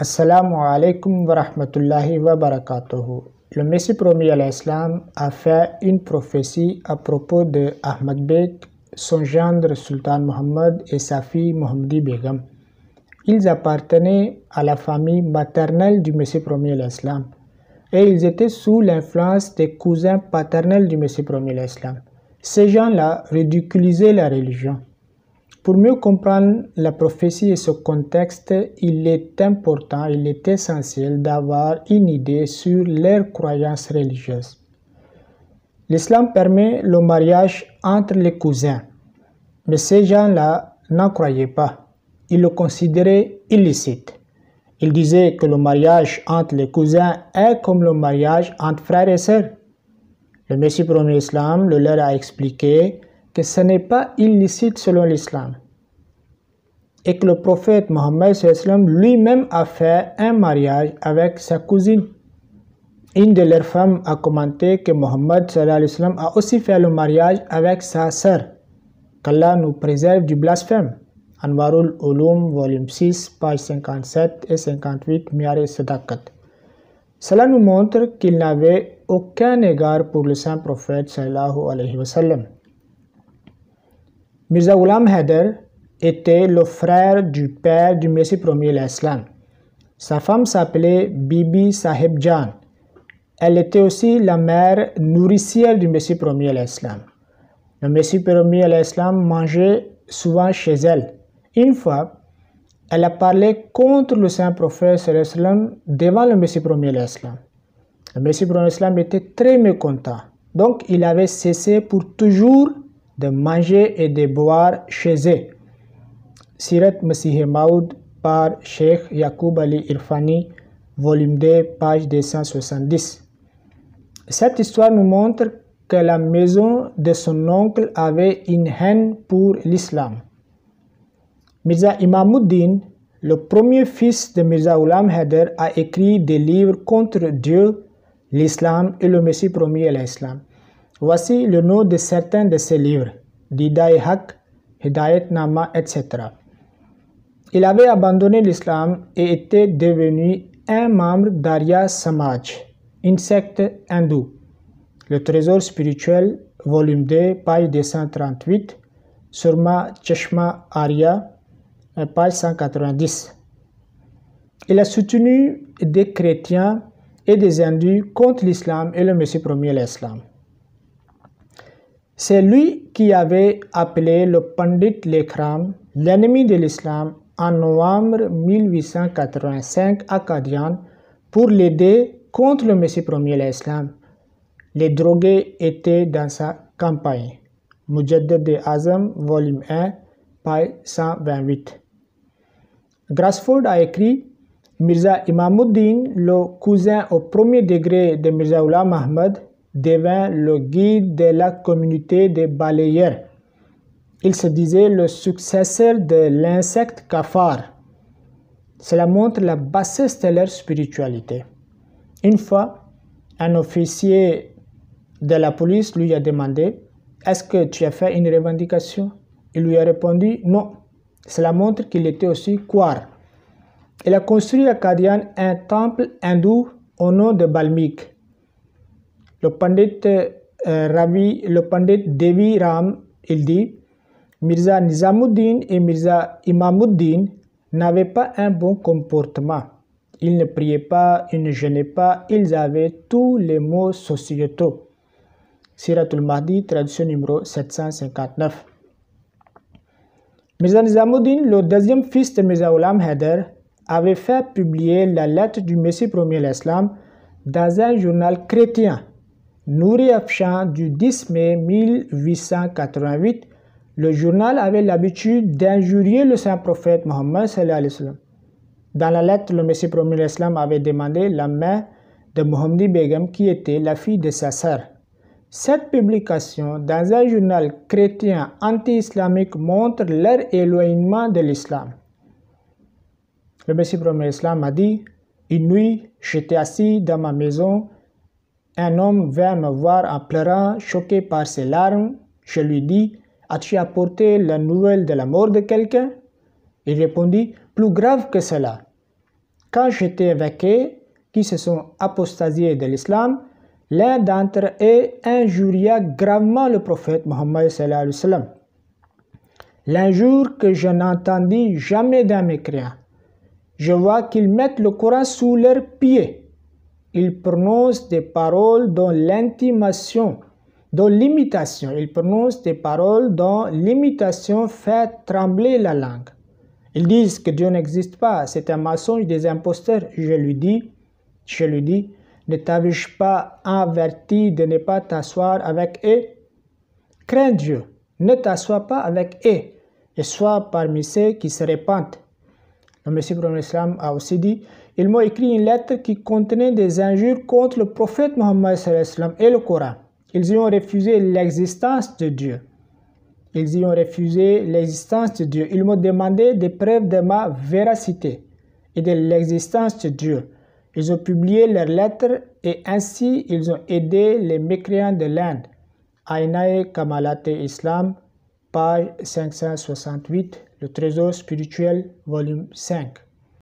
Assalamu alaikum wa rahmatullahi wa barakatuhu. Le Messie promis à l'Islam a fait une prophétie à propos de Ahmad Bek, son gendre Sultan Muhammad et sa fille Mohammadi Begum. Ils appartenaient à la famille maternelle du Messie promis à l'Islam et ils étaient sous l'influence des cousins paternels du Messie promis à l'Islam. Ces gens-là ridiculisaient la religion. Pour mieux comprendre la prophétie et ce contexte, il est important, il est essentiel d'avoir une idée sur leurs croyances religieuses. L'islam permet le mariage entre les cousins, mais ces gens-là n'en croyaient pas. Ils le considéraient illicite. Ils disaient que le mariage entre les cousins est comme le mariage entre frères et sœurs. Le Messie promis l'Islam le leur a expliqué que ce n'est pas illicite selon l'islam et que le prophète Mohammed lui-même a fait un mariage avec sa cousine. Une de leurs femmes a commenté que Mohammed a aussi fait le mariage avec sa sœur. Qu'Allah nous préserve du blasphème. Anwarul Ulum, volume 6, page 57 et 58, Miare Sadakat. Cela nous montre qu'il n'avait aucun égard pour le saint prophète sallallahu alayhi wa sallam. Mirza Ghulam Haider était le frère du père du Messie promis l'Islam. Sa femme s'appelait Bibi Sahib Jan. Elle était aussi la mère nourricière du Messie promis l'Islam. Le Messie promis l'Islam mangeait souvent chez elle. Une fois, elle a parlé contre le saint prophète devant le Messie promis l'Islam. Le Messie promis l'Islam était très mécontent. Donc, il avait cessé pour toujours de manger et de boire chez eux. Sirat Masih Maud par Sheikh Yaqub Ali Irfani, volume 2, page 270. Cette histoire nous montre que la maison de son oncle avait une haine pour l'islam. Mirza Imamuddin, le premier fils de Mirza Ghulam Haider, a écrit des livres contre Dieu, l'islam et le Messie promis à l'islam. Voici le nom de certains de ces livres: Didae Haq, Hidayat Nama, etc. Il avait abandonné l'islam et était devenu un membre d'Arya Samaj, une secte hindoue. Le trésor spirituel, volume 2, page 238, Surma Chashma Arya, page 190. Il a soutenu des chrétiens et des hindus contre l'islam et le Messie promis à l'islam. C'est lui qui avait appelé le Pandit Lekram, l'ennemi de l'islam, en novembre 1885 à Qadian pour l'aider contre le Messie promis à l'islam. Les drogués étaient dans sa campagne. Mujaddad-e-Azam, volume 1, page 128. Grassford a écrit: Mirza Imamuddin, le cousin au premier degré de Mirza Ghulam Ahmad, devint le guide de la communauté des balayeurs. Il se disait le successeur de l'insecte cafard. Cela montre la bassesse de leur spiritualité. Une fois, un officier de la police lui a demandé: est-ce que tu as fait une revendication? Il lui a répondu non. Cela montre qu'il était aussi Kwar. Il a construit à Qadian un temple hindou au nom de Balmik. Le pandit Devi Ram, il dit: Mirza Nizamuddin et Mirza Imamuddin n'avaient pas un bon comportement. Ils ne priaient pas, ils ne jeûnaient pas, ils avaient tous les maux sociétaux. Siratul Mahdi, traduction numéro 759. Mirza Nizamuddin, le deuxième fils de Mirza Ghulam Haider, avait fait publier la lettre du Messie promis à l'Islam dans un journal chrétien. Nouri Afshan, du 10 mai 1888, le journal avait l'habitude d'injurier le saint prophète Mohammed sallallahu alayhi wa sallam. Dans la lettre, le Messie promis à l'Islam avait demandé la main de Mohammadi Begum, qui était la fille de sa sœur. Cette publication dans un journal chrétien anti-islamique montre leur éloignement de l'islam. Le Messie promis à l'Islam a dit: une nuit, j'étais assis dans ma maison. Un homme vint me voir en pleurant, choqué par ses larmes. Je lui dis: as-tu apporté la nouvelle de la mort de quelqu'un? Il répondit: plus grave que cela. Quand j'étais avec eux, qui se sont apostasiés de l'islam, l'un d'entre eux injuria gravement le prophète Mohammed sallallahu alayhi wa sallam. L'injure que je n'entendis jamais d'un mécréant. Je vois qu'ils mettent le Coran sous leurs pieds. Ils prononcent des paroles dont l'imitation fait trembler la langue. Ils disent que Dieu n'existe pas, c'est un mensonge des imposteurs. Je lui dis, ne t'avais-je pas averti de ne pas t'asseoir avec eux? Crains Dieu, ne t'assois pas avec eux et sois parmi ceux qui se répandent. Le Messie prophète Islam a aussi dit, ils m'ont écrit une lettre qui contenait des injures contre le prophète Mohammed sallallahu alayhi wa sallam et le Coran. Ils y ont refusé l'existence de Dieu. Ils m'ont demandé des preuves de ma véracité et de l'existence de Dieu. Ils ont publié leurs lettres et ainsi ils ont aidé les mécréants de l'Inde. Ainae Kamalate Islam, page 568, le trésor spirituel, volume 5.